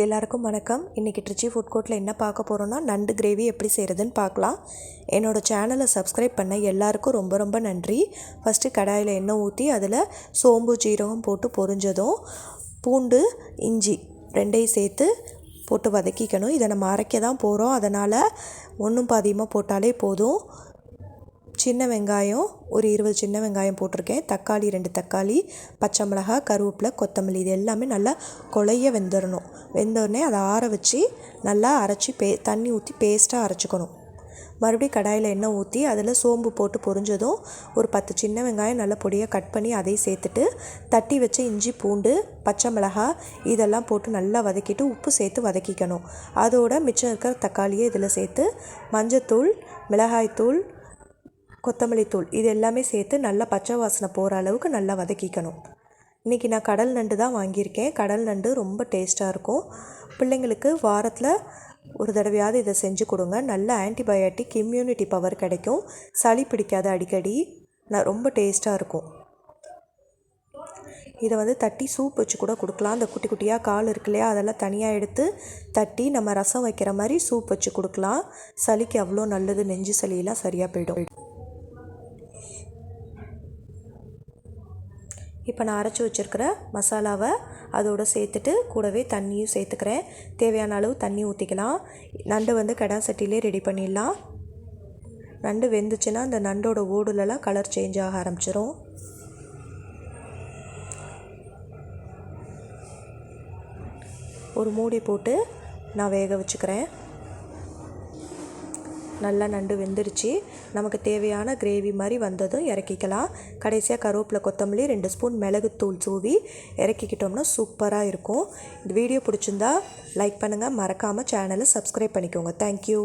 எல்லாருக்கும் வணக்கம். இன்றைக்கி ட்ரிச்சி ஃபுட் கோர்ட்டில் என்ன பார்க்க போகிறோன்னா நண்டு கிரேவி எப்படி செய்கிறதுன்னு பார்க்கலாம். என்னோடய சேனலை சப்ஸ்கிரைப் பண்ண எல்லாருக்கும் ரொம்ப ரொம்ப நன்றி. ஃபஸ்ட்டு கடாயில் எண்ணெய் ஊற்றி அதில் சோம்பு ஜீரகம் போட்டு பொரிஞ்சதும் பூண்டு இஞ்சி ரெண்டையும் சேர்த்து போட்டு வதக்கிக்கணும். இதை நம்ம அரைக்க தான் போகிறோம், அதனால் ஒன்றும் பாதியமாக போட்டாலே போதும். சின்ன வெங்காயம் ஒரு 20 சின்ன வெங்காயம் போட்டிருக்கேன், தக்காளி 2 தக்காளி, பச்சை மிளகாய், கருவேப்பிலை, கொத்தமல்லி இது எல்லாமே நல்லா கொலைய வெந்துடணும். வெந்தோடனே அதை ஆற வச்சு நல்லா அரைச்சி தண்ணி ஊற்றி பேஸ்ட்டாக அரைச்சிக்கணும். மறுபடியும் கடாயில் எண்ணெய் ஊற்றி அதில் சோம்பு போட்டு பொரிஞ்சதும் ஒரு 10 சின்ன வெங்காயம் நல்லா பொடியாக கட் பண்ணி அதையும் சேர்த்துட்டு தட்டி வச்ச இஞ்சி பூண்டு பச்சை மிளகாய் இதெல்லாம் போட்டு நல்லா வதக்கிட்டு உப்பு சேர்த்து வதக்கிக்கணும். அதோட மிச்சம் இருக்கிற தக்காளியை இதில் சேர்த்து மஞ்சத்தூள், மிளகாய்த்தூள், கொத்தமல்லி தூள் இது எல்லாமே சேர்த்து நல்லா பச்சை வாசனை போகிற அளவுக்கு நல்லா வதக்கிக்கணும். இன்றைக்கி நான் கடல் நண்டு தான் வாங்கியிருக்கேன். கடல் நண்டு ரொம்ப டேஸ்ட்டாக இருக்கும். பிள்ளைங்களுக்கு வாரத்தில் ஒரு தடவையாவது இதை செஞ்சு கொடுங்க. நல்ல ஆன்டிபயோட்டிக் இம்யூனிட்டி பவர் கிடைக்கும். சளி பிடிக்காத அடிக்கடி ரொம்ப டேஸ்ட்டாக இருக்கும். இதை தட்டி சூப் வச்சு கூட கொடுக்கலாம். அந்த குட்டி குட்டியாக கால் இருக்கு இல்லையா, அதெல்லாம் தனியாக எடுத்து தட்டி நம்ம ரசம் வைக்கிற மாதிரி சூப் வச்சு கொடுக்கலாம். சளிக்கு அவ்வளோ நல்லது. நெஞ்சு சளியெல்லாம் சரியாக போயிடும். இப்போ நான் அரைச்சி வச்சுருக்கிற மசாலாவை அதோடு சேர்த்துட்டு கூடவே தண்ணியும் சேர்த்துக்கிறேன். தேவையான அளவு தண்ணி ஊற்றிக்கலாம். நண்டு கடா சட்டிலே ரெடி பண்ணிடலாம். நண்டு வெந்துச்சுன்னா அந்த நண்டோட ஓடுலலாம் கலர் சேஞ்ச் ஆக ஆரம்பிச்சிடும். ஒரு மூடி போட்டு நான் வேக வச்சுக்கிறேன். நல்லா நண்டு வெந்துருச்சு. நமக்கு தேவையான கிரேவி மாதிரி வந்ததும் இறக்கிக்கலாம். கடைசியாக கருவேப்பிலை, கொத்தமல்லி, 2 ஸ்பூன் மிளகுத்தூள் தூவி இறக்கிக்கிட்டோம்னா சூப்பராக இருக்கும். இந்த வீடியோ பிடிச்சிருந்தா லைக் பண்ணுங்கள், மறக்காமல் சேனலை சப்ஸ்கிரைப் பண்ணிக்கோங்க. தேங்க்யூ.